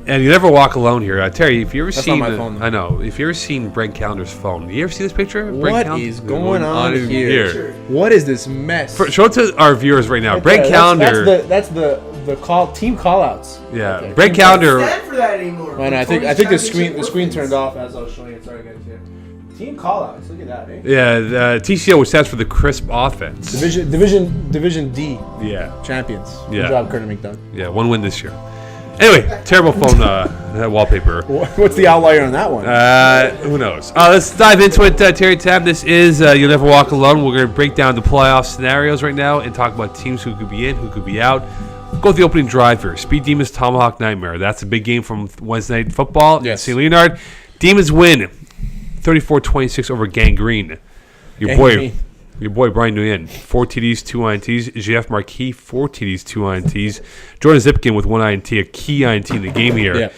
And you never walk alone here. Terry, if you ever That's seen... not my phone, though. I know. If you ever seen Brent Calendar's phone, you ever see this picture? What is going on here? What is this mess? Show it to our viewers right now. Brent Calendar... That's the team callouts. Yeah, Okay. Brent Calendar... Can't stand for that anymore. And I think the screen turned off as I was showing it. Sorry guys. Yeah. Team callouts. Look at that, eh? Yeah, the TCO, which stands for the crisp offense. Division D. Yeah. Champions. Yeah. Good job, Colonel McDoug. Yeah, 1 win this year. Anyway, terrible phone wallpaper. What's the outlier on that one? Who knows? Let's dive into it, Terry Tab. This is You'll Never Walk Alone. We're going to break down the playoff scenarios right now and talk about teams who could be in, who could be out. Go with the opening drive here. Speed Demons, Tomahawk Nightmare. That's a big game from Wednesday Night Football. Yes. St. Leonard. Demons win 34-26 over Gangrene. Your boy Brian Nguyen, 4 TDs, 2 INTs. JF Marquis, 4 TDs, 2 INTs. Jordan Zipkin with 1 INT, a key INT in the game here. Yeah.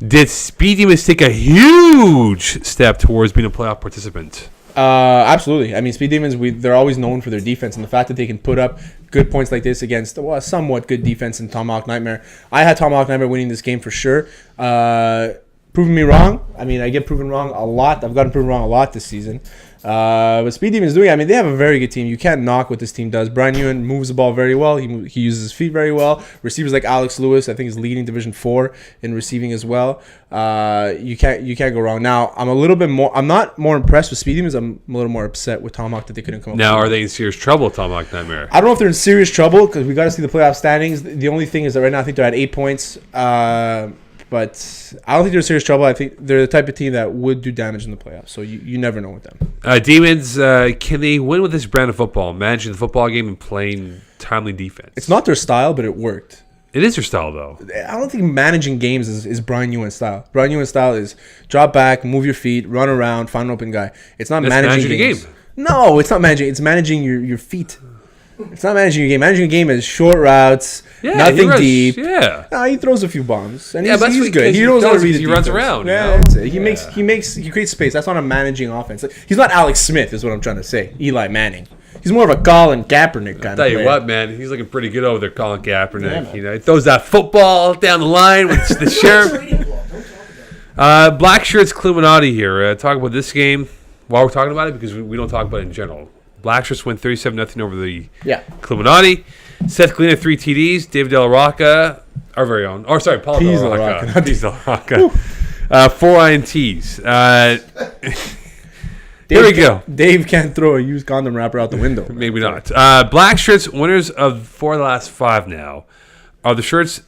Did Speed Demons take a huge step towards being a playoff participant? Absolutely. I mean, Speed Demons, they're always known for their defense, and the fact that they can put up good points like this against a somewhat good defense in Tomahawk Nightmare. I had Tomahawk Nightmare winning this game for sure. Proving me wrong. I mean, I get proven wrong a lot. I've gotten proven wrong a lot this season. But Speed Demons doing, I mean, they have a very good team. You can't knock what this team does. Brian Nguyen moves the ball very well. He uses his feet very well. Receivers like Alex Lewis, I think, is leading Division 4 in receiving as well. You can't go wrong. Now, I'm not more impressed with Speed Demons. I'm a little more upset with Tomahawk that they couldn't come up Now, with. are they in serious trouble, Tomahawk Nightmare? I don't know if they're in serious trouble because we got to see the playoff standings. The only thing is that right now I think they're at 8 points. But I don't think they're in serious trouble. I think they're the type of team that would do damage in the playoffs. So you never know with them. Demons, can they win with this brand of football, managing the football game and playing timely defense? It's not their style, but it worked. It is their style, though. I don't think managing games is Brian Nguyen's style. Brian Nguyen's style is drop back, move your feet, run around, find an open guy. It's not managing games. The game. No, it's not managing. It's managing your feet. It's not managing your game. Managing your game is short routes, nothing deep. Yeah. No, he throws a few bombs, and but he's good. He knows how to read. He runs around. Yeah, that's it. He creates space. That's not a managing offense. He's not Alex Smith, is what I'm trying to say. Eli Manning. He's more of a Colin Kaepernick kind of player. Tell you what, man, he's looking pretty good over there, Colin Kaepernick. He throws that football down the line with the sheriff. Black Shirts Illuminati here. Talk about this game while we're talking about it because we don't talk about it in general. Black Shirts win 37-0 over the Illuminati. Seth Galina, 3 TDs. David De La Rocca, our very own. Or sorry, Paul De La Rocca. Peace De La Rocca. 4 INTs. Here we go. Dave can't throw a used condom wrapper out the window. Maybe not. Black Shirts, winners of 4 of the last 5 now. Are the Shirts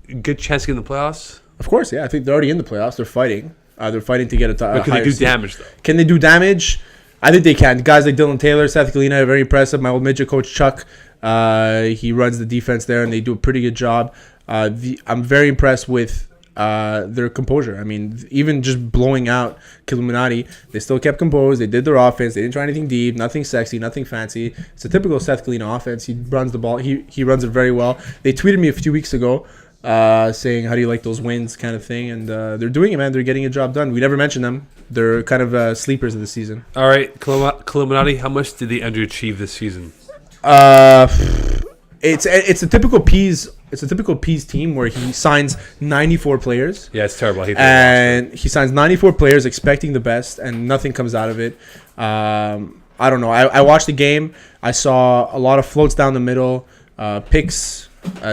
a good chance to get in the playoffs? Of course, yeah. I think they're already in the playoffs. They're fighting. They're fighting to get a But can they do damage, though? Can they do damage? I think they can. Guys like Dylan Taylor, Seth Galina are very impressive. My old midget coach, Chuck, he runs the defense there, and they do a pretty good job. I'm very impressed with their composure. I mean, even just blowing out Illuminati, they still kept composed. They did their offense. They didn't try anything deep, nothing sexy, nothing fancy. It's a typical Seth Galina offense. He runs the ball. He runs it very well. They tweeted me a few weeks ago saying, how do you like those wins kind of thing. And they're doing it, man. They're getting a job done. We never mentioned them. They're kind of sleepers of the season. All right, Illuminati, how much did they underachieve this season? It's a typical Peas. It's a typical Peas team where he signs 94 players. Yeah, it's terrible. He signs 94 players expecting the best, and nothing comes out of it. I don't know. I watched the game. I saw a lot of floats down the middle, picks,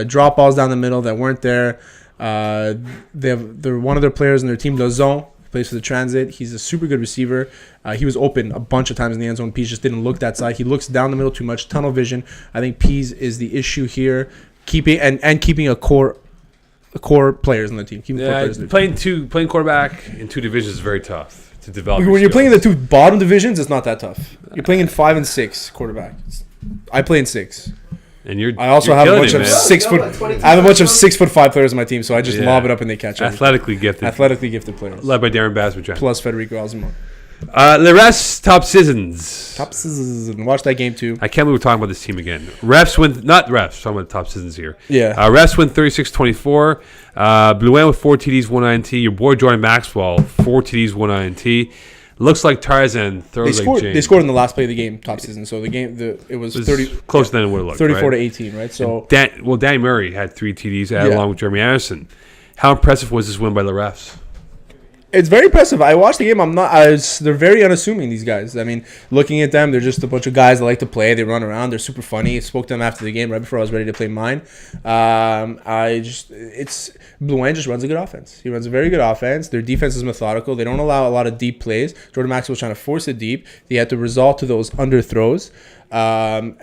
drop balls down the middle that weren't there. They're one of their players in their team, Lozon, plays for the Transit. He's a super good receiver. He was open a bunch of times in the end zone. Peas just didn't look that side. He looks down the middle too much. Tunnel vision. I think Peas is the issue here. Keeping a core players on the team. Playing quarterback in 2 divisions is very tough to develop. When you're playing in the 2 bottom divisions, it's not that tough. You're playing in 5 and 6 quarterback. I play in 6. And I also have a bunch of 6 foot. I have a bunch of 6'5" players on my team, so I just lob it up and they catch it. Athletically gifted players, led by Darren Basmajan plus Federico Alzamo. The rest, Top Citizens. Watch that game too. I can't believe we're talking about this team again. Refs win, not refs. Talking about Top Citizens here. Yeah. Refs win 36-24. Blue with 4 TDs, 1 INT. Your boy Jordan Maxwell, 4 TDs, 1 INT. Looks like Tarzan throws like James. They scored in the last play of the game, Top Season. So it was 30 closer than it would have looked. 34-18, right? So Danny Murray had 3 TDs along with Jeremy Anderson. How impressive was this win by the refs? It's very impressive. I watched the game. They're very unassuming, these guys. I mean, looking at them, they're just a bunch of guys that like to play. They run around. They're super funny. I spoke to them after the game right before I was ready to play mine. Blouin just runs a good offense. He runs a very good offense. Their defense is methodical. They don't allow a lot of deep plays. Jordan Maxwell's trying to force it deep. They had to resort to those under throws. They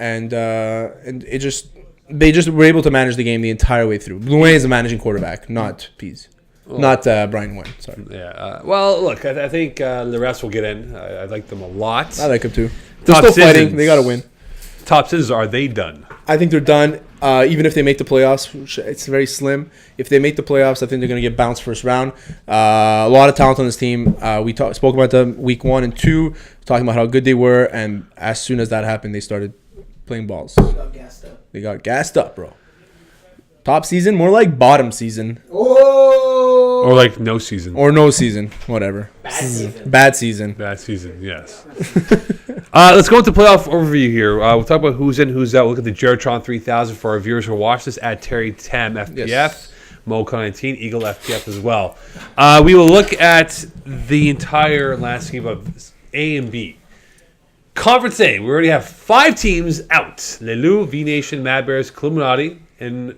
just were able to manage the game the entire way through. Blouin is a managing quarterback, not Pease. Not Brian Nguyen, sorry. Yeah. Well, look, I think the refs will get in. I like them a lot. I like them too. They're still fighting. They got to win. Top citizens, are they done? I think they're done. Even if they make the playoffs, which it's very slim. If they make the playoffs, I think they're going to get bounced first round. A lot of talent on this team. We spoke about them week 1 and 2, talking about how good they were. And as soon as that happened, they started playing balls. They got gassed up, bro. Top season, more like bottom season. Oh! Or like no season. Or no season, whatever. Bad season. Bad season, yes. Let's go into playoff overview here. We'll talk about who's in, who's out. We'll look at the Geratron 3000 for our viewers who watch this at Terry Tam FPF, Yes. Mo 19, Eagle FPF as well. We will look at the entire landscape of A and B. Conference A, we already have 5 teams out. Lelou, V-Nation, Mad Bears, Illuminati, and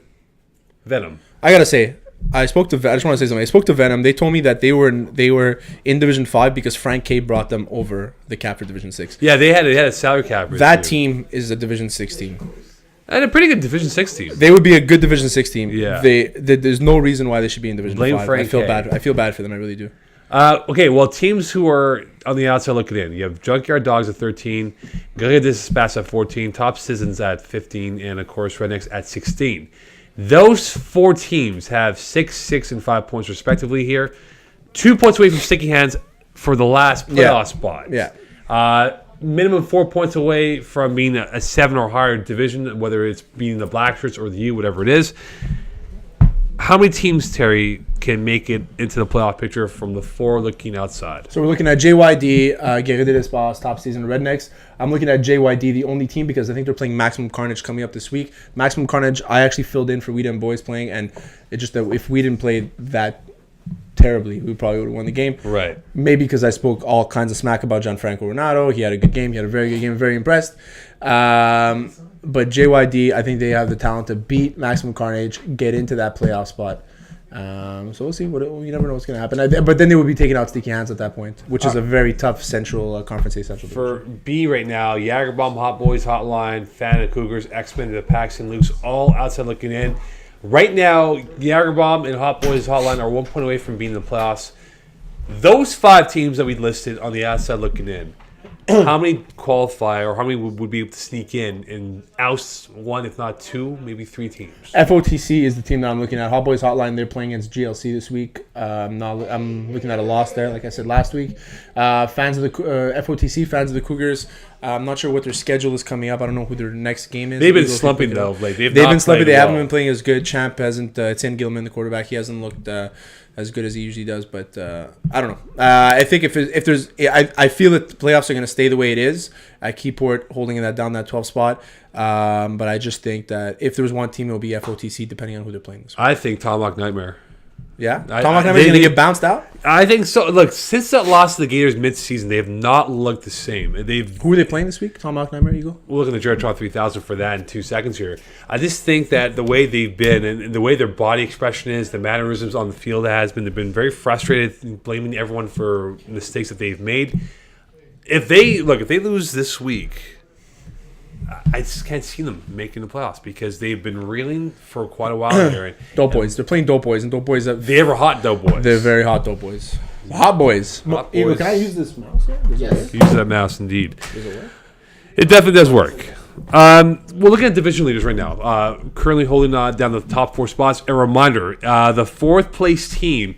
Venom. I gotta say, I just want to say something. I spoke to Venom. They told me that they were in Division 5 because Frank K brought them over the cap for Division 6. Yeah, they had a salary cap. That team is a Division 6 team. And a pretty good Division 6 team. They would be a good Division 6 team. Yeah. There's no reason why they should be in Division Blame 5. Frank I feel K. bad. I feel bad for them. I really do. Okay, well, teams who are on the outside looking in. You have Junkyard Dogs at 13, Guerrilla Dispass at 14, Top Citizens at 15, and, of course, Rednecks at 16. Those 4 teams have 6, 6, and 5 points respectively here. 2 points away from Sticky Hands for the last playoff spot. Yeah. Minimum 4 points away from being a 7 or higher division, whether it's being the Black Shirts or the U, whatever it is. How many teams, Terry, can make it into the playoff picture from the 4 looking outside? So we're looking at JYD, Guerrilla de Espace, Top Season, Rednecks. I'm looking at JYD, the only team, because I think they're playing Maximum Carnage coming up this week. Maximum Carnage, I actually filled in for Y.N.W.A playing, and it's just that if we didn't play that terribly, we probably would have won the game. Right. Maybe because I spoke all kinds of smack about Gianfranco Renato. He had a good game. He had a very good game. Very impressed. But JYD, I think they have the talent to beat Maximum Carnage, get into that playoff spot. So we'll see. You never know what's going to happen. But then they would be taking out Sticky Hands at that point, which is a very tough Central Conference A Central. For B right now, Jagerbomb, Hot Boys, Hotline, Fan of Cougars, X-Men, the Paxton Lukes, all outside looking in. Right now, Jagerbomb and Hot Boys Hotline are 1 point away from being in the playoffs. Those 5 teams that we listed on the outside looking in, how many qualify or how many would be able to sneak in and oust 1, if not 2, maybe 3 teams? FOTC is the team that I'm looking at. Hot Boys Hotline, they're playing against GLC this week. I'm looking at a loss there, like I said last week. Fans of the FOTC, fans of the Cougars. I'm not sure what their schedule is coming up. I don't know who their next game is. They've been slumping though. Like they've been slumping. They haven't well. been playing as good. Champ hasn't. Tim Gilman, the quarterback, he hasn't looked as good as he usually does. But I don't know. I think if there's, I feel that the playoffs are going to stay the way it is. At Keyport holding that 12 spot. But I just think that if there was one team, it would be FOTC, depending on who they're playing this week. I think Tomahawk Nightmare. Yeah, Tomahawk Nightmare is going to get bounced out. I think so. Look, since that loss to the Gators mid-season, they have not looked the same. Who are they playing this week? Tomahawk Nightmare, Eagle? We'll look at the Geratron 3000 for that in 2 seconds here. I just think that the way they've been and the way their body expression is, the mannerisms on the field they've been very frustrated, blaming everyone for mistakes that they've made. If they lose this week, I just can't see them making the playoffs because they've been reeling for quite a while here. Dope Boys. They're playing Dope Boys, and Dope Boys. They ever hot Dope Boys. They're very hot Dope Boys. Hot Boys. Hot Eagle, Boys. can I use this mouse here? Yes. Use that mouse, indeed. Does it work? It definitely does work. We're looking at division leaders right now. Currently holding down the top 4 spots. A reminder, the 4th place team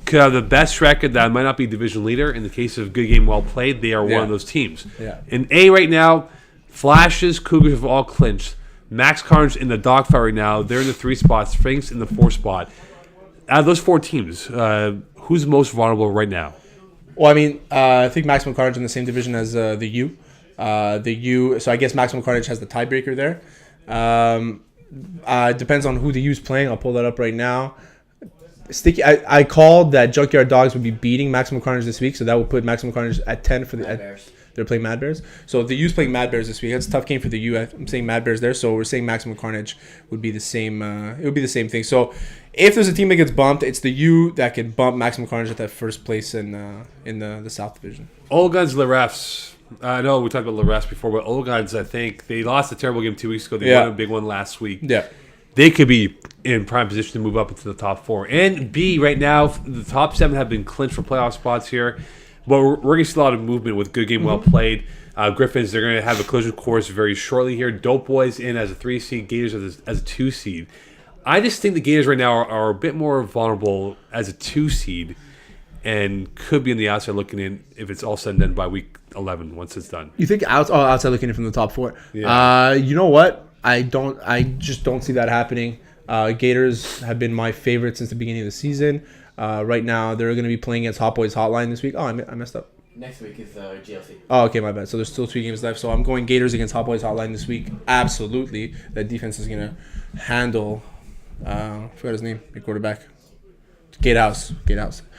could have the best record that might not be division leader. In the case of good game well played, they are one of those teams. Yeah. In A right now, Flashes, Cougars have all clinched. Max Carnage in the dogfight right now. They're in the 3 spots. Sphinx in the 4 spot. Out of those 4 teams, who's most vulnerable right now? Well, I mean, I think Maximum Carnage in the same division as the U. So I guess Maximum Carnage has the tiebreaker there. Depends on who the U's playing. I'll pull that up right now. Sticky. I called that Junkyard Dogs would be beating Maximum Carnage this week, so that would put Maximum Carnage at 10 for the. Bears. They're playing Mad Bears. So the U's playing Mad Bears this week. That's a tough game for the U. I'm saying Mad Bears there. So we're saying Maximum Carnage would be the same. It would be the same thing. So if there's a team that gets bumped, it's the U that can bump Maximum Carnage at that first place in the South Division. Old Guns, Le Refs. I know we talked about Le Refs before, but Old Guns, I think they lost a terrible game 2 weeks ago. They won a big one last week. Yeah. They could be in prime position to move up into the top 4. And B, right now, the top 7 have been clinched for playoff spots here. But we're going to see a lot of movement with good game, well played. Griffins, they're going to have a collision course very shortly here. Dope Boys in as a 3 seed, Gators as a 2 seed. I just think the Gators right now are a bit more vulnerable as a 2 seed and could be on the outside looking in if it's all said and done by week 11 once it's done. You think outside looking in from the top 4? Yeah. You know what? I just don't see that happening. Gators have been my favorite since the beginning of the season. Right now, they're going to be playing against Hot Boys Hotline this week. Oh, I messed up. Next week is GLC. Oh, okay, my bad. So there's still 2 games left. So I'm going Gators against Hot Boys Hotline this week. Absolutely. That defense is going to handle, I forgot his name, your quarterback. Gatehouse.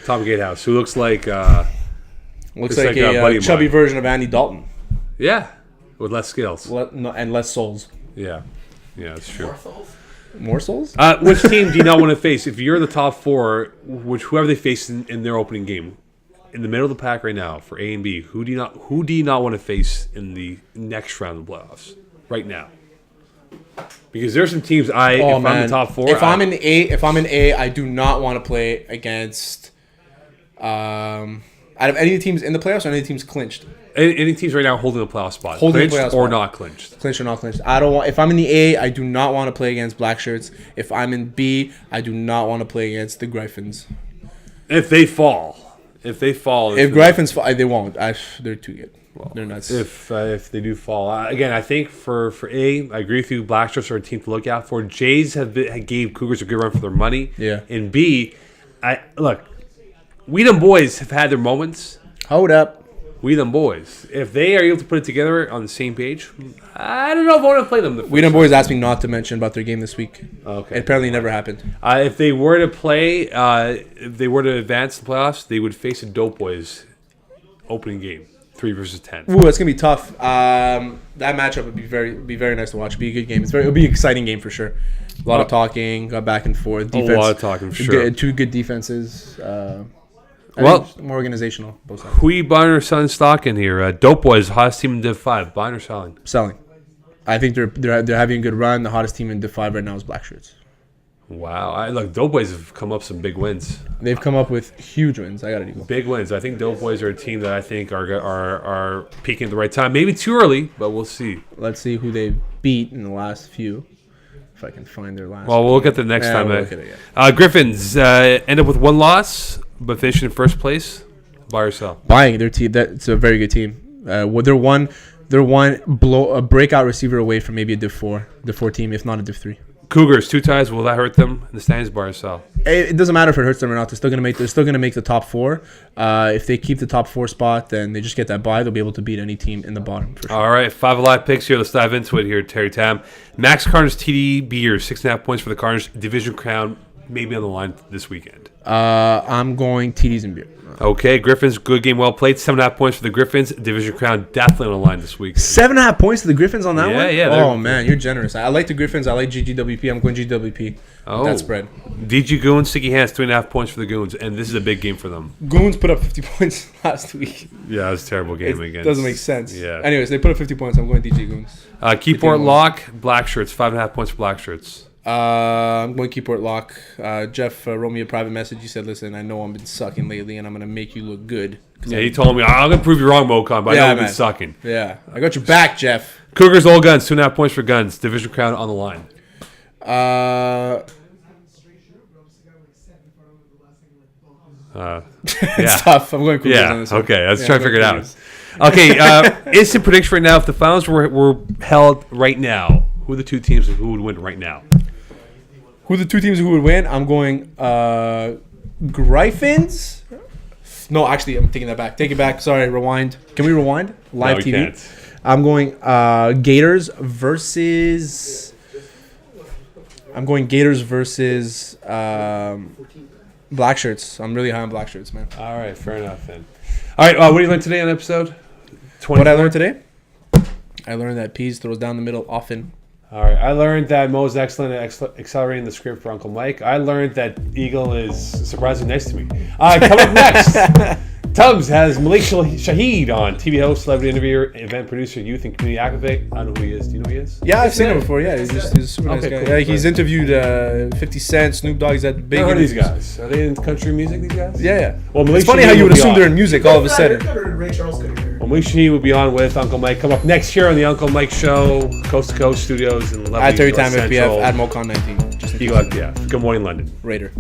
Tom Gatehouse, who looks like... looks like a chubby version of Andy Dalton. Yeah, with less skills. And less souls. Yeah, that's true. More souls? Which team do you not want to face? If you're in the top 4, whoever they face in their opening game, in the middle of the pack right now for A and B, who do you not want to face in the next round of the playoffs right now? Because there's some teams if I'm in the top 4, if I'm in A, I do not want to play against. Out of any teams in the playoffs or any teams clinched. Any teams right now holding the playoff spot, Holding clinched the playoff or spot. not clinched. Clinched or not clinched. I don't want. If I'm in the A, I do not want to play against Black Shirts. If I'm in B, I do not want to play against the Griffins. If they fall. If Griffins fall, they won't. They're too good. Well, they're nuts. If they do fall, again, I think for A, I agree with you. Black Shirts are a team to look out for. Jays gave Cougars a good run for their money. Yeah. And B, We Them Boys have had their moments. Hold up. We Them Boys. If they are able to put it together on the same page, I don't know if I want to play them. We Them Boys asked me not to mention about their game this week. Okay. It apparently never happened. If they were to play, if they were to advance the playoffs, they would face a Dope Boys opening game, 3 versus 10. Ooh, it's gonna be tough. That matchup would be very nice to watch. It'd be a good game. It'll be an exciting game for sure. A lot of talking, got back and forth. Defense, a lot of talking, for sure. 2 good defenses. More organizational. Both sides. Who you buying or selling stock in here? Dope Boys, hottest team in Div 5. Buying or selling? Selling. I think they're having a good run. The hottest team in Div 5 right now is Black Shirts. Wow. Dope Boys have come up some big wins. They've come up with huge wins. I gotta do big wins. I think Dope Boys are a team that I think are peaking at the right time. Maybe too early, but we'll see. Let's see who they beat in the last few. If I can find their last. Well, we'll look at the next time. We'll look at it, Griffins end up with 1 loss, but finishing in first place. Buy or sell? Buying their team. That's a very good team. They're one breakout receiver away from maybe a Div 4 team, if not a Div 3. Cougars 2 ties. Will that hurt them in the standings? Buy or sell? It doesn't matter if it hurts them or not. They're still gonna make the top 4. If they keep the top 4 spot, then they just get that bye. They'll be able to beat any team in the bottom. For sure. All right, 5 alive picks here. Let's dive into it here, Terry Tam. Max Carnage TD beers, 6.5 points for the Carnage. Division crown maybe on the line this weekend. I'm going TDs and beer. Okay, Griffins, good game, well played. 7.5 points for the Griffins. Division crown definitely on the line this week. 7.5 points to the Griffins on that one? Yeah. Oh, man, you're generous. I like the Griffins. I like GGWP. I'm going GGWP. That spread. DG Goons, Sticky Hands, 3.5 points for the Goons, and this is a big game for them. Goons put up 50 points last week. Yeah, it was a terrible game again. Doesn't make sense. Yeah. Anyways, they put up 50 points. I'm going DG Goons. Keyport Lock, Black Shirts, 5.5 points for Black Shirts. I'm going Keyport Lock. Jeff wrote me a private message. He said, listen, I know I've been sucking lately, and I'm going to make you look good. Yeah, he told me, I'm going to prove you wrong, Mocon, but I know I've been sucking. Yeah, I got your back, Jeff. Cougars, Old Guns, 2.5 points for Guns. Division crown on the line. It's tough. I'm going Cougars on this one. Okay, let's try to figure it out. Okay, instant prediction right now. If the finals were held right now, who are the 2 teams who would win right now? Who are the 2 teams who would win? I'm going Griffins. No, actually, I'm taking that back. Take it back. Sorry, rewind. Can we rewind? Live TV. Can't. I'm going Gators versus. I'm going Gators versus Black shirts. I'm really high on black shirts, man. All right, fair enough then. All right, what did you learn today on episode 24? What I learned today? I learned that Pease throws down the middle often. All right, I learned that Mo's excellent at accelerating the script for Uncle Mike. I learned that Eagle is surprisingly nice to me. Coming up next, Tubbs has Malik Shahid on, TV host, celebrity interviewer, event producer, youth and community activate. I don't know who he is. Do you know who he is? Yeah, I've seen him before. Yeah, he's a super nice guy. Cool. Yeah, he's interviewed 50 Cent, Snoop Dogg. He's had big. I heard these guys. Are they in country music? These guys? Yeah. Well, Malik it's funny Shahid how you would will be assume on. they're in music all of a sudden. Ray Charles could hear. Well, Malik Shahid will be on with Uncle Mike. Come up next year on the Uncle Mike Show, Coast to Coast Studios in lovely At Terry Time North FPF, Central. at Mocon 19. Just Eagle FPF. Good morning, London. Raider.